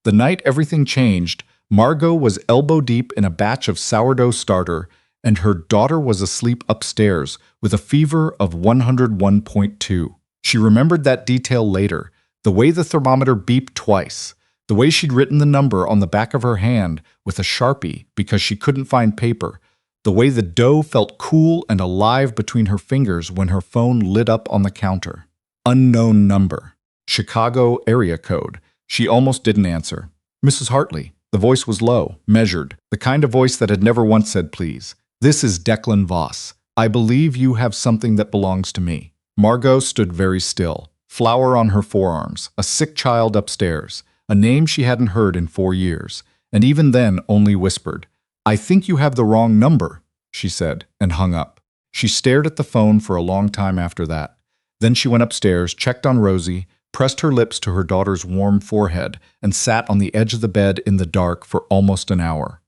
The night everything changed, Margot was elbow deep in a batch of sourdough starter, and her daughter was asleep upstairs with a fever of 101.2. She remembered that detail later, the way the thermometer beeped twice, the way she'd written the number on the back of her hand with a Sharpie because she couldn't find paper, the way the dough felt cool and alive between her fingers when her phone lit up on the counter. Unknown number. Chicago area code. She almost didn't answer. Mrs. Hartley. The voice was low, measured, the kind of voice that had never once said please. This is Declan Voss. I believe you have something that belongs to me. Margot stood very still, flour on her forearms, a sick child upstairs, a name she hadn't heard in 4 years, and even then only whispered. I think you have the wrong number, she said, and hung up. She stared at the phone for a long time after that. Then she went upstairs, checked on Rosie, pressed her lips to her daughter's warm forehead, and sat on the edge of the bed in the dark for almost an hour.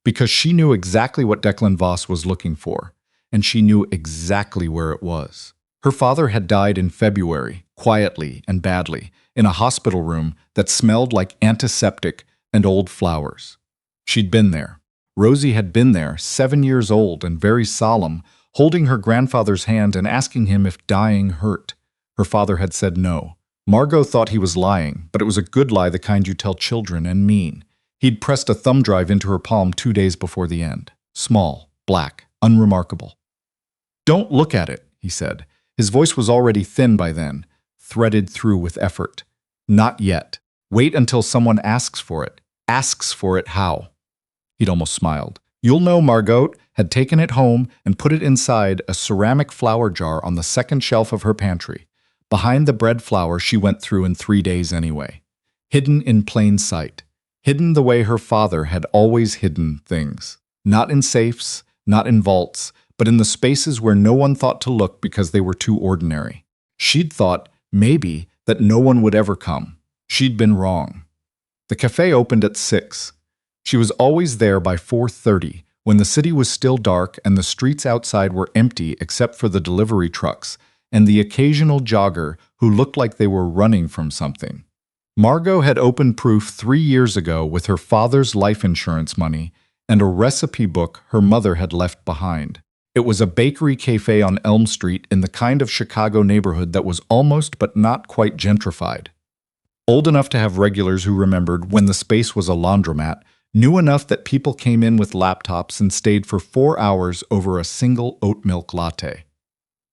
Because she knew exactly what Declan Voss was looking for, and she knew exactly where it was. Her father had died in February, quietly and badly, in a hospital room that smelled like antiseptic and old flowers. She'd been there. Rosie had been there, 7 years old and very solemn, holding her grandfather's hand and asking him if dying hurt. Her father had said no. Margot thought he was lying, but it was a good lie, the kind you tell children, and mean. He'd pressed a thumb drive into her palm 2 days before the end. Small, black, unremarkable. Don't look at it, he said. His voice was already thin by then, threaded through with effort. Not yet. Wait until someone asks for it. Asks for it how? He'd almost smiled. You'll know Margot had taken it home and put it inside a ceramic flour jar on the second shelf of her pantry. Behind the bread flour she went through in 3 days anyway. Hidden in plain sight. Hidden the way her father had always hidden things. Not in safes, not in vaults, but in the spaces where no one thought to look because they were too ordinary. She'd thought, maybe, that no one would ever come. She'd been wrong. The cafe opened at 6. She was always there by 4:30, when the city was still dark and the streets outside were empty except for the delivery trucks and the occasional jogger who looked like they were running from something. Margot had opened Proof 3 years ago with her father's life insurance money and a recipe book her mother had left behind. It was a bakery cafe on Elm Street in the kind of Chicago neighborhood that was almost but not quite gentrified. Old enough to have regulars who remembered when the space was a laundromat, knew enough that people came in with laptops and stayed for 4 hours over a single oat milk latte.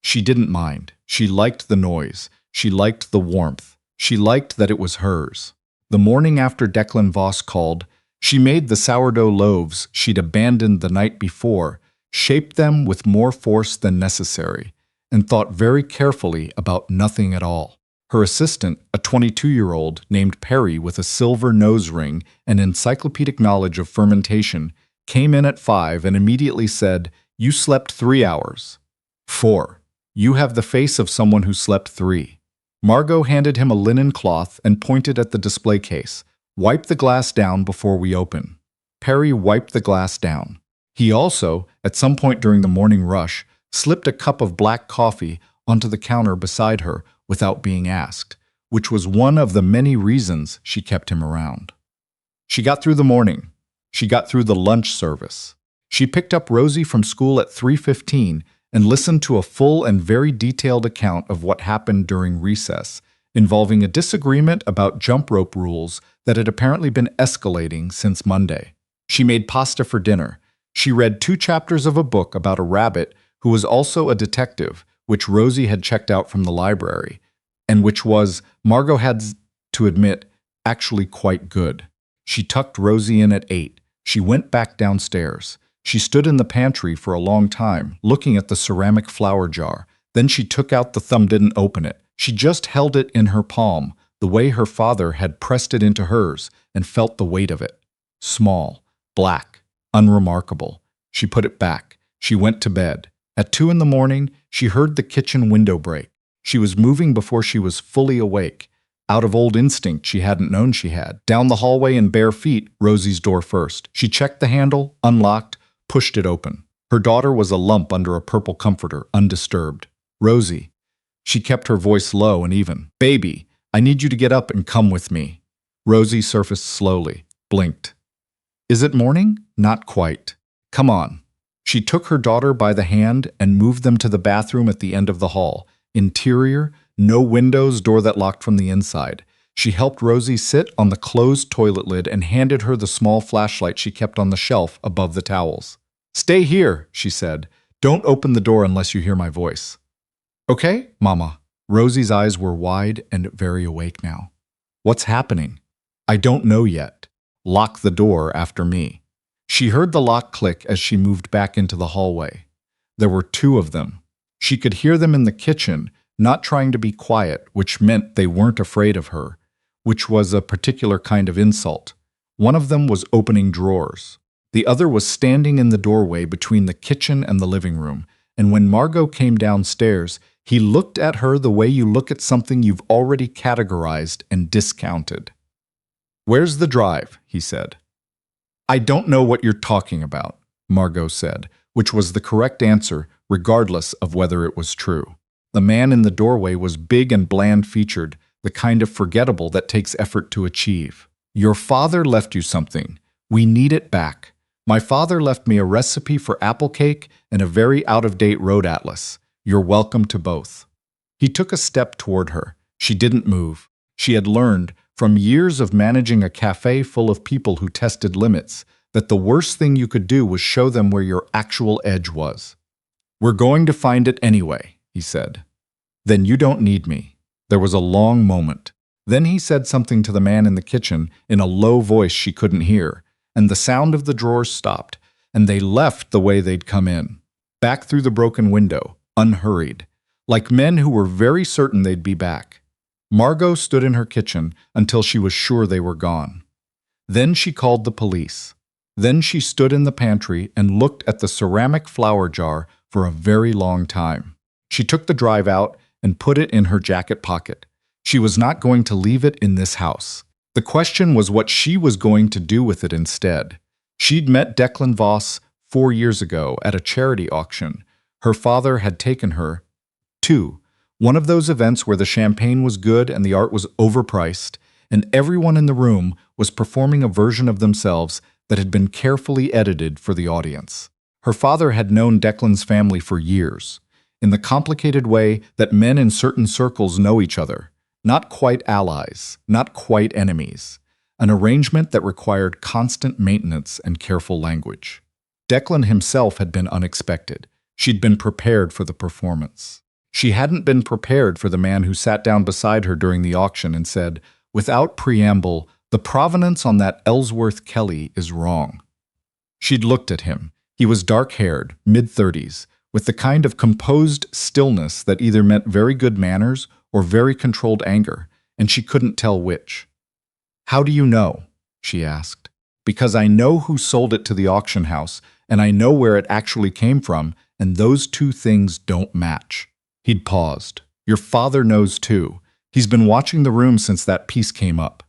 She didn't mind. She liked the noise. She liked the warmth. She liked that it was hers. The morning after Declan Voss called, she made the sourdough loaves she'd abandoned the night before, shaped them with more force than necessary, and thought very carefully about nothing at all. Her assistant, a 22-year-old named Perry with a silver nose ring and encyclopedic knowledge of fermentation, came in at 5 and immediately said, "You slept 3 hours." 4. You have the face of someone who slept 3. Margot handed him a linen cloth and pointed at the display case. Wipe the glass down before we open. Perry wiped the glass down. He also, at some point during the morning rush, slipped a cup of black coffee onto the counter beside her without being asked, which was one of the many reasons she kept him around. She got through the morning. She got through the lunch service. She picked up Rosie from school at 3:15 and listened to a full and very detailed account of what happened during recess, involving a disagreement about jump rope rules that had apparently been escalating since Monday. She made pasta for dinner. She read 2 chapters of a book about a rabbit who was also a detective, which Rosie had checked out from the library, and which was, Margot had to admit, actually quite good. She tucked Rosie in at 8. She went back downstairs. She stood in the pantry for a long time, looking at the ceramic flour jar. Then she took out the thumb, didn't open it. She just held it in her palm, the way her father had pressed it into hers, and felt the weight of it. Small, black, unremarkable. She put it back. She went to bed. At 2 in the morning, she heard the kitchen window break. She was moving before she was fully awake. Out of old instinct she hadn't known she had. Down the hallway in bare feet, Rosie's door first. She checked the handle, unlocked, pushed it open. Her daughter was a lump under a purple comforter, undisturbed. Rosie. She kept her voice low and even. "Baby, I need you to get up and come with me." Rosie surfaced slowly, blinked. Is it morning? Not quite. Come on. She took her daughter by the hand and moved them to the bathroom at the end of the hall. Interior, no windows, door that locked from the inside. She helped Rosie sit on the closed toilet lid and handed her the small flashlight she kept on the shelf above the towels. Stay here, she said. Don't open the door unless you hear my voice. Okay, Mama. Rosie's eyes were wide and very awake now. What's happening? I don't know yet. Lock the door after me. She heard the lock click as she moved back into the hallway. There were two of them. She could hear them in the kitchen, not trying to be quiet, which meant they weren't afraid of her, which was a particular kind of insult. One of them was opening drawers. The other was standing in the doorway between the kitchen and the living room, and when Margot came downstairs, he looked at her the way you look at something you've already categorized and discounted. Where's the drive? He said. I don't know what you're talking about, Margot said, which was the correct answer regardless of whether it was true. The man in the doorway was big and bland-featured, the kind of forgettable that takes effort to achieve. Your father left you something. We need it back. My father left me a recipe for apple cake and a very out-of-date road atlas. You're welcome to both. He took a step toward her. She didn't move. She had learned, from years of managing a cafe full of people who tested limits, that the worst thing you could do was show them where your actual edge was. We're going to find it anyway, he said. Then you don't need me. There was a long moment. Then he said something to the man in the kitchen in a low voice she couldn't hear, and the sound of the drawers stopped, and they left the way they'd come in, back through the broken window, unhurried, like men who were very certain they'd be back. Margot stood in her kitchen until she was sure they were gone. Then she called the police. Then she stood in the pantry and looked at the ceramic flour jar for a very long time. She took the drive out and put it in her jacket pocket. She was not going to leave it in this house. The question was what she was going to do with it instead. She'd met Declan Voss 4 years ago at a charity auction. Her father had taken her to one of those events where the champagne was good and the art was overpriced, and everyone in the room was performing a version of themselves that had been carefully edited for the audience. Her father had known Declan's family for years, in the complicated way that men in certain circles know each other, not quite allies, not quite enemies, an arrangement that required constant maintenance and careful language. Declan himself had been unexpected. She'd been prepared for the performance. She hadn't been prepared for the man who sat down beside her during the auction and said, without preamble, the provenance on that Ellsworth Kelly is wrong. She'd looked at him. He was dark-haired, mid-30s, with the kind of composed stillness that either meant very good manners or very controlled anger, and she couldn't tell which. How do you know? She asked. Because I know who sold it to the auction house, and I know where it actually came from, and those two things don't match. He'd paused. Your father knows too. He's been watching the room since that piece came up.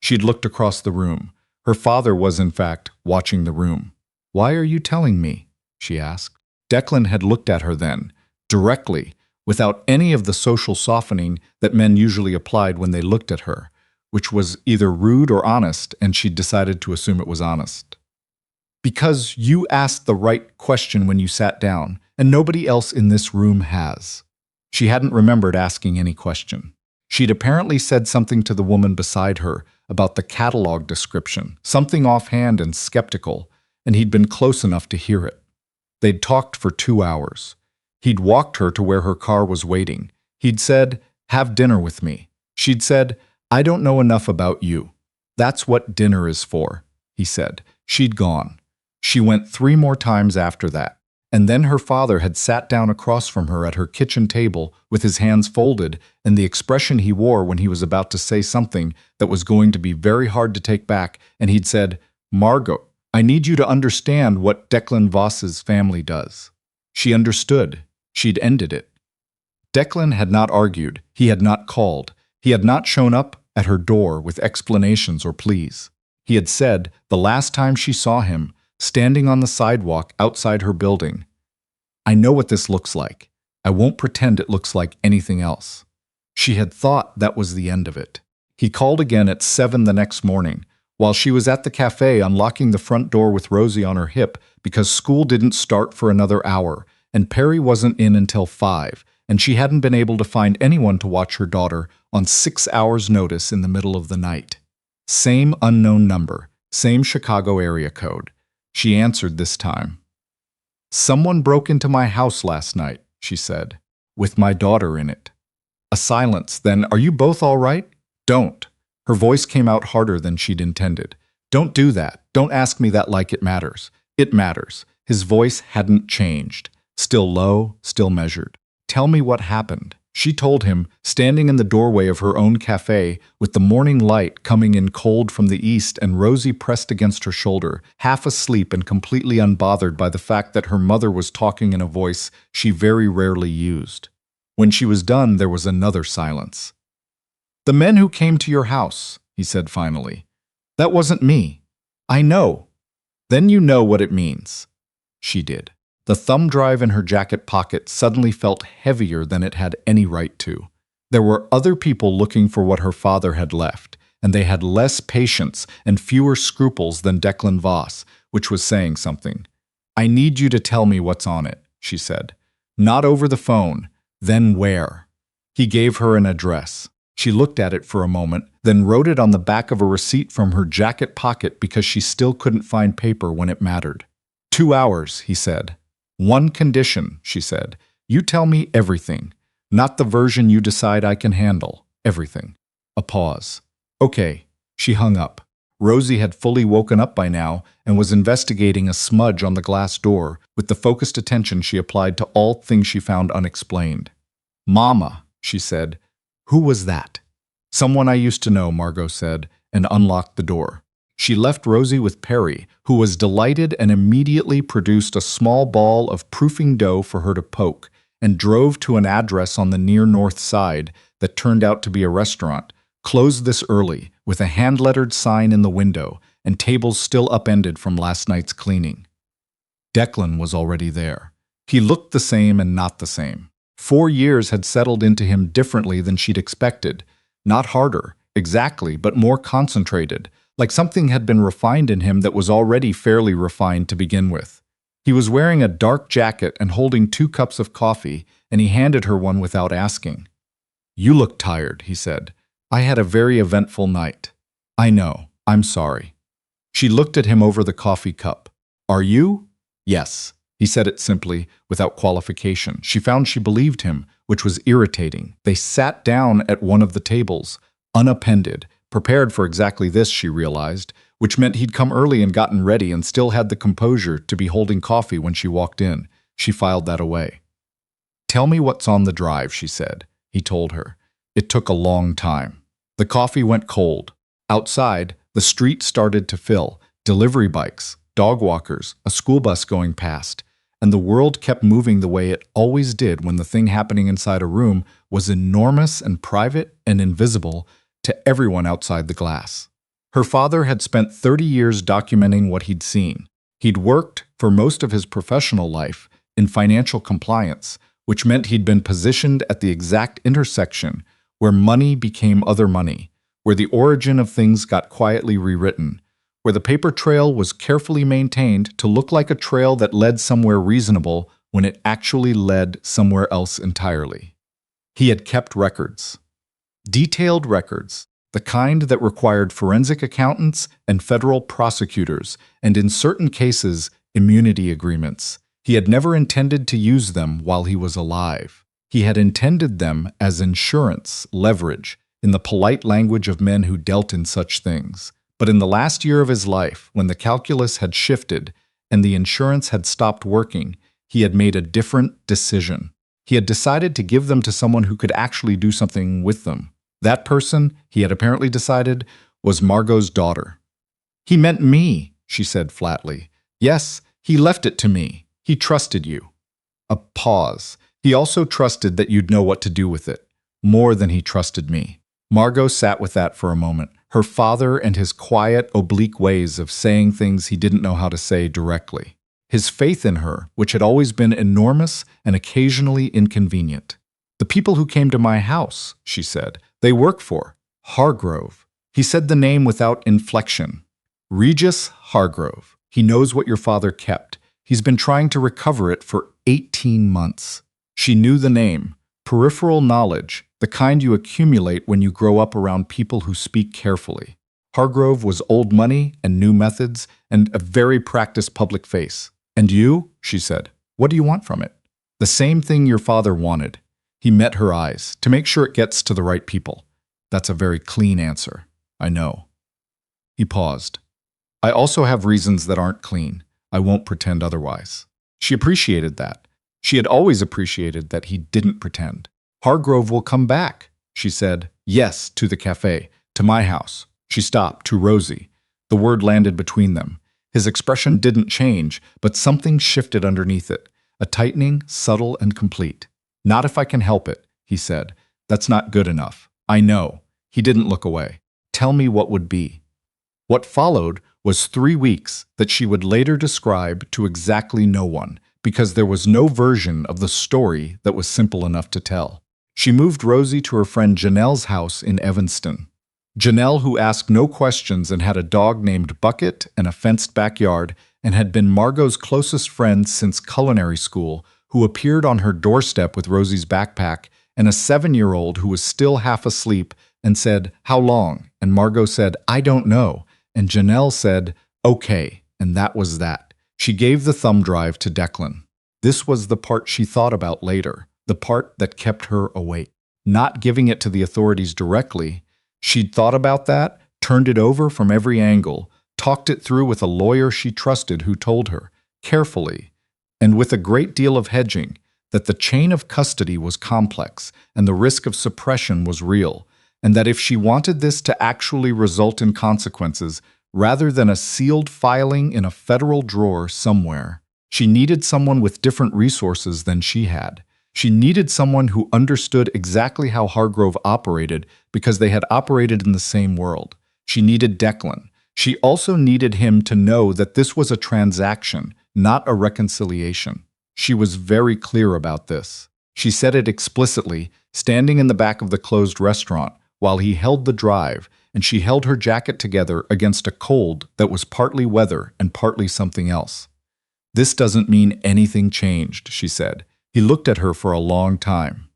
She'd looked across the room. Her father was, in fact, watching the room. Why are you telling me? She asked. Declan had looked at her then, directly, without any of the social softening that men usually applied when they looked at her, which was either rude or honest, and she'd decided to assume it was honest. Because you asked the right question when you sat down, and nobody else in this room has. She hadn't remembered asking any question. She'd apparently said something to the woman beside her about the catalog description, something offhand and skeptical, and he'd been close enough to hear it. They'd talked for 2 hours. He'd walked her to where her car was waiting. He'd said, have dinner with me. She'd said, I don't know enough about you. That's what dinner is for, he said. She'd gone. She went 3 more times after that. And then her father had sat down across from her at her kitchen table with his hands folded and the expression he wore when he was about to say something that was going to be very hard to take back, and he'd said, Margot, I need you to understand what Declan Voss's family does. She understood. She'd ended it. Declan had not argued. He had not called. He had not shown up at her door with explanations or pleas. He had said, the last time she saw him, standing on the sidewalk outside her building, I know what this looks like. I won't pretend it looks like anything else. She had thought that was the end of it. He called again at 7 the next morning, while she was at the cafe unlocking the front door with Rosie on her hip because school didn't start for another hour, and Perry wasn't in until 5, and she hadn't been able to find anyone to watch her daughter on 6 hours' notice in the middle of the night. Same unknown number, same Chicago area code. She answered this time. "Someone broke into my house last night," she said, "with my daughter in it." A silence, then, "Are you both all right?" "Don't." Her voice came out harder than she'd intended. "Don't do that. Don't ask me that like it matters. It matters." His voice hadn't changed. Still low, still measured. "Tell me what happened." She told him, standing in the doorway of her own cafe, with the morning light coming in cold from the east and Rosie pressed against her shoulder, half asleep and completely unbothered by the fact that her mother was talking in a voice she very rarely used. When she was done, there was another silence. "The men who came to your house," he said finally. "That wasn't me." "I know." "Then you know what it means." She did. The thumb drive in her jacket pocket suddenly felt heavier than it had any right to. There were other people looking for what her father had left, and they had less patience and fewer scruples than Declan Voss, which was saying something. "I need you to tell me what's on it," she said. "Not over the phone. Then where?" He gave her an address. She looked at it for a moment, then wrote it on the back of a receipt from her jacket pocket because she still couldn't find paper when it mattered. 2 hours, he said. "One condition," she said. "You tell me everything. Not the version you decide I can handle. Everything." A pause. "Okay." She hung up. Rosie had fully woken up by now and was investigating a smudge on the glass door with the focused attention she applied to all things she found unexplained. "Mama," she said. "Who was that?" "Someone I used to know," Margot said, and unlocked the door. She left Rosie with Perry, who was delighted and immediately produced a small ball of proofing dough for her to poke, and drove to an address on the near north side that turned out to be a restaurant, closed this early, with a hand-lettered sign in the window, and tables still upended from last night's cleaning. Declan was already there. He looked the same and not the same. 4 years had settled into him differently than she'd expected. Not harder, exactly, but more concentrated, like something had been refined in him that was already fairly refined to begin with. He was wearing a dark jacket and holding 2 cups of coffee, and he handed her one without asking. "You look tired," he said. "I had a very eventful night." "I know. I'm sorry." She looked at him over the coffee cup. "Are you?" "Yes." He said it simply, without qualification. She found she believed him, which was irritating. They sat down at one of the tables, unappended, prepared for exactly this, she realized, which meant he'd come early and gotten ready and still had the composure to be holding coffee when she walked in. She filed that away. "Tell me what's on the drive," she said. He told her. It took a long time. The coffee went cold. Outside, the street started to fill. Delivery bikes, dog walkers, a school bus going past. And the world kept moving the way it always did when the thing happening inside a room was enormous and private and invisible to everyone outside the glass. Her father had spent 30 years documenting what he'd seen. He'd worked, for most of his professional life, in financial compliance, which meant he'd been positioned at the exact intersection where money became other money, where the origin of things got quietly rewritten, where the paper trail was carefully maintained to look like a trail that led somewhere reasonable when it actually led somewhere else entirely. He had kept records. Detailed records, the kind that required forensic accountants and federal prosecutors, and in certain cases, immunity agreements. He had never intended to use them while he was alive. He had intended them as insurance, leverage, in the polite language of men who dealt in such things. But in the last year of his life, when the calculus had shifted and the insurance had stopped working, he had made a different decision. He had decided to give them to someone who could actually do something with them. That person, he had apparently decided, was Margot's daughter. "He meant me," she said flatly. "Yes, he left it to me. He trusted you." A pause. "He also trusted that you'd know what to do with it. More than he trusted me." Margot sat with that for a moment. Her father and his quiet, oblique ways of saying things he didn't know how to say directly. His faith in her, which had always been enormous and occasionally inconvenient. "The people who came to my house," she said, "they work for Hargrove. He said the name without inflection. Regis Hargrove. He knows what your father kept. He's been trying to recover it for 18 months. She knew the name. Peripheral knowledge, the kind you accumulate when you grow up around people who speak carefully. Hargrove was old money and new methods and a very practiced public face. And you, she said, what do you want from it? The same thing your father wanted. He met her eyes, to make sure it gets to the right people. That's a very clean answer. I know. He paused. I also have reasons that aren't clean. I won't pretend otherwise. She appreciated that. She had always appreciated that he didn't pretend. Hargrove will come back, she said. Yes, to the cafe, to my house. She stopped, to Rosie. The word landed between them. His expression didn't change, but something shifted underneath it. A tightening, subtle and complete. Not if I can help it, he said. That's not good enough. I know. He didn't look away. Tell me what would be. What followed was 3 weeks that she would later describe to exactly no one, because there was no version of the story that was simple enough to tell. She moved Rosie to her friend Janelle's house in Evanston. Janelle, who asked no questions and had a dog named Bucket and a fenced backyard, and had been Margot's closest friend since culinary school, who appeared on her doorstep with Rosie's backpack, and a 7-year-old who was still half asleep and said, "How long?" And Margot said, "I don't know." And Janelle said, "Okay," and that was that. She gave the thumb drive to Declan. This was the part she thought about later, the part that kept her awake. Not giving it to the authorities directly, she'd thought about that, turned it over from every angle, talked it through with a lawyer she trusted who told her, carefully, and with a great deal of hedging, that the chain of custody was complex and the risk of suppression was real, and that if she wanted this to actually result in consequences, rather than a sealed filing in a federal drawer somewhere, she needed someone with different resources than she had. She needed someone who understood exactly how Hargrove operated because they had operated in the same world. She needed Declan. She also needed him to know that this was a transaction, not a reconciliation. She was very clear about this. She said it explicitly, standing in the back of the closed restaurant, while he held the drive, and she held her jacket together against a cold that was partly weather and partly something else. "This doesn't mean anything changed," she said. He looked at her for a long time.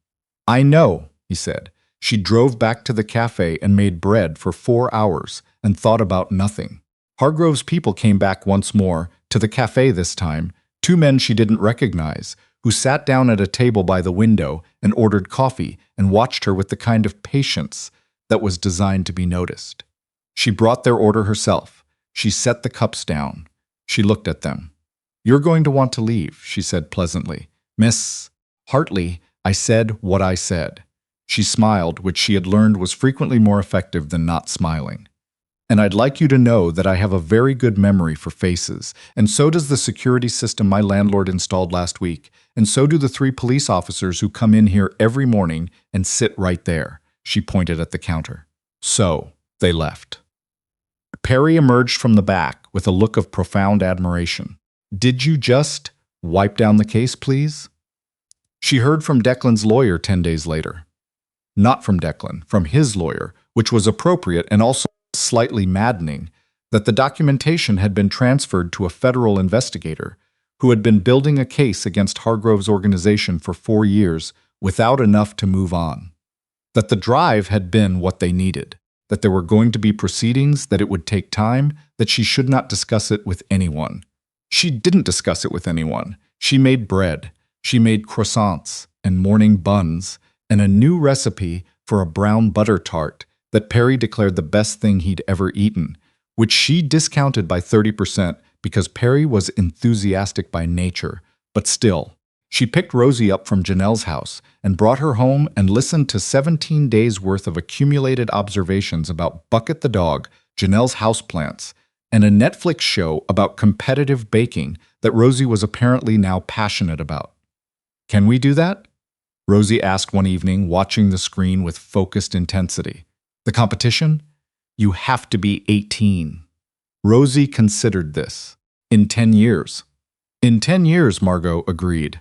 "I know," he said. She drove back to the cafe and made bread for 4 hours and thought about nothing. Hargrove's people came back once more, to the cafe this time, 2 men she didn't recognize, who sat down at a table by the window and ordered coffee and watched her with the kind of patience that was designed to be noticed. She brought their order herself. She set the cups down. She looked at them. "You're going to want to leave," she said pleasantly. "Miss Hartley, I said what I said." She smiled, which she had learned was frequently more effective than not smiling. "And I'd like you to know that I have a very good memory for faces, and so does the security system my landlord installed last week, and so do the 3 police officers who come in here every morning and sit right there." She pointed at the counter. So, they left. Perry emerged from the back with a look of profound admiration. "Did you just wipe down the case, please?" She heard from Declan's lawyer 10 days later. Not from Declan, from his lawyer, which was appropriate and also slightly maddening, that the documentation had been transferred to a federal investigator who had been building a case against Hargrove's organization for 4 years without enough to move on. That the drive had been what they needed, that there were going to be proceedings, that it would take time, that she should not discuss it with anyone. She didn't discuss it with anyone. She made bread. She made croissants and morning buns and a new recipe for a brown butter tart that Perry declared the best thing he'd ever eaten, which she discounted by 30% because Perry was enthusiastic by nature, but still. She picked Rosie up from Janelle's house and brought her home and listened to 17 days' worth of accumulated observations about Bucket the dog, Janelle's houseplants, and a Netflix show about competitive baking that Rosie was apparently now passionate about. "Can we do that?" Rosie asked one evening, watching the screen with focused intensity. "The competition? You have to be 18. Rosie considered this. "In 10 years. "In 10 years, Margot agreed.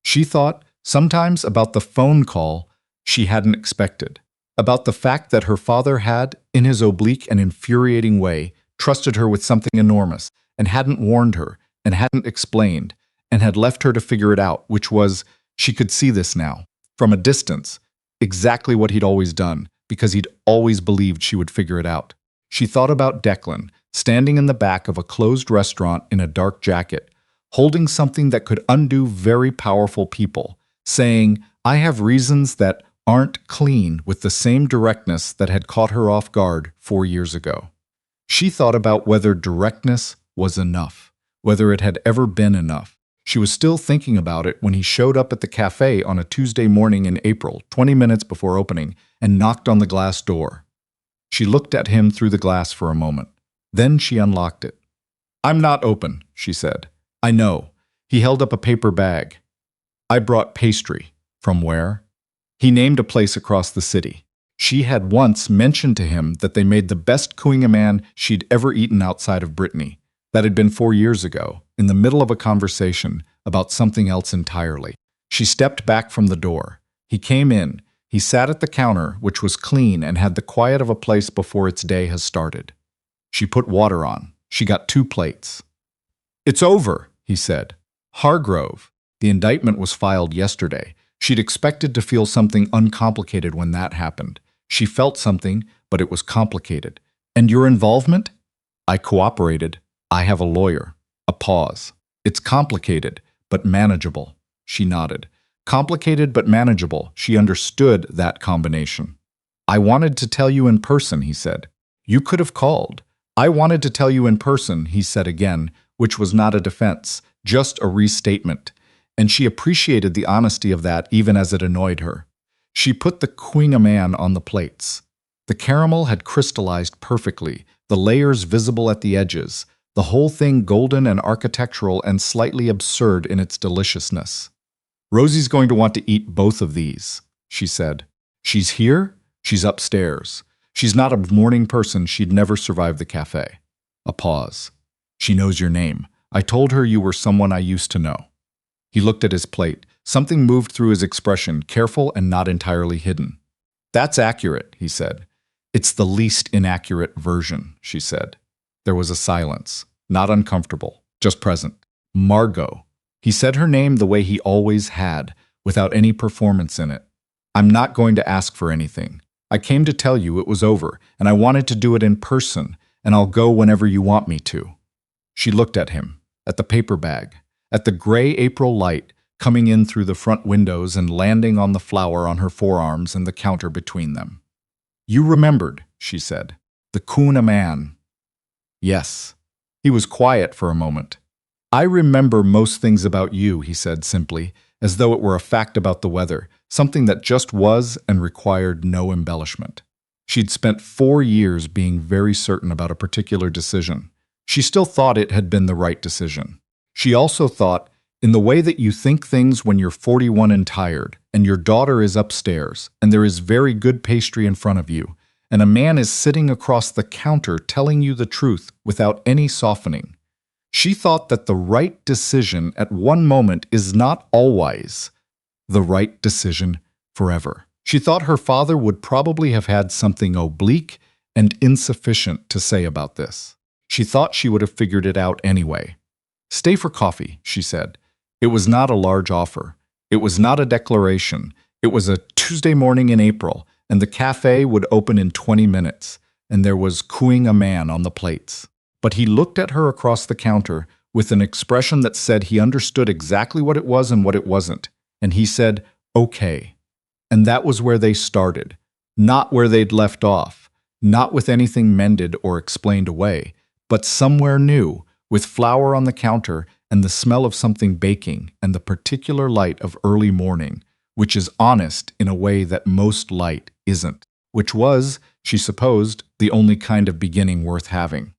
She thought sometimes about the phone call she hadn't expected. About the fact that her father had, in his oblique and infuriating way, trusted her with something enormous, and hadn't warned her, and hadn't explained, and had left her to figure it out, which was, she could see this now, from a distance, exactly what he'd always done, because he'd always believed she would figure it out. She thought about Declan, standing in the back of a closed restaurant in a dark jacket, holding something that could undo very powerful people, saying, "I have reasons that aren't clean," with the same directness that had caught her off guard 4 years ago. She thought about whether directness was enough, whether it had ever been enough. She was still thinking about it when he showed up at the cafe on a Tuesday morning in April, 20 minutes before opening, and knocked on the glass door. She looked at him through the glass for a moment. Then she unlocked it. "I'm not open," she said. "I know." He held up a paper bag. "I brought pastry." "From where?" He named a place across the city. She had once mentioned to him that they made the best kouign-amann she'd ever eaten outside of Brittany. That had been 4 years ago, in the middle of a conversation about something else entirely. She stepped back from the door. He came in. He sat at the counter, which was clean and had the quiet of a place before its day has started. She put water on. She got 2 plates. "It's over," he said. Hargrove. The indictment was filed yesterday. She'd expected to feel something uncomplicated when that happened. She felt something, but it was complicated. "And your involvement?" "I cooperated. I have a lawyer." A pause. "It's complicated, but manageable." She nodded. Complicated but manageable. She understood that combination. "I wanted to tell you in person," he said. "You could have called." "I wanted to tell you in person," he said again, which was not a defense, just a restatement. And she appreciated the honesty of that even as it annoyed her. She put the kouign-amann on the plates. The caramel had crystallized perfectly, the layers visible at the edges, the whole thing golden and architectural and slightly absurd in its deliciousness. "Rosie's going to want to eat both of these," she said. "She's here? She's upstairs. She's not a morning person. She'd never survive the cafe." A pause. "She knows your name. I told her you were someone I used to know." He looked at his plate. Something moved through his expression, careful and not entirely hidden. "That's accurate," he said. "It's the least inaccurate version," she said. There was a silence, not uncomfortable, just present. "Margot." He said her name the way he always had, without any performance in it. "I'm not going to ask for anything. I came to tell you it was over, and I wanted to do it in person, and I'll go whenever you want me to." She looked at him, at the paper bag, at the gray April light coming in through the front windows and landing on the flower on her forearms and the counter between them. "You remembered," she said. "The kouign-amann." "Yes." He was quiet for a moment. "I remember most things about you," he said simply, as though it were a fact about the weather, something that just was and required no embellishment. She'd spent 4 years being very certain about a particular decision. She still thought it had been the right decision. She also thought, in the way that you think things when you're 41 and tired, and your daughter is upstairs, and there is very good pastry in front of you, and a man is sitting across the counter telling you the truth without any softening. She thought that the right decision at one moment is not always the right decision forever. She thought her father would probably have had something oblique and insufficient to say about this. She thought she would have figured it out anyway. "Stay for coffee," she said. It was not a large offer. It was not a declaration. It was a Tuesday morning in April, and the cafe would open in 20 minutes, and there was kouign-amann on the plates. But he looked at her across the counter with an expression that said he understood exactly what it was and what it wasn't, and he said, "Okay." And that was where they started, not where they'd left off, not with anything mended or explained away, but somewhere new, with flour on the counter and the smell of something baking and the particular light of early morning, which is honest in a way that most light isn't, which was, she supposed, the only kind of beginning worth having.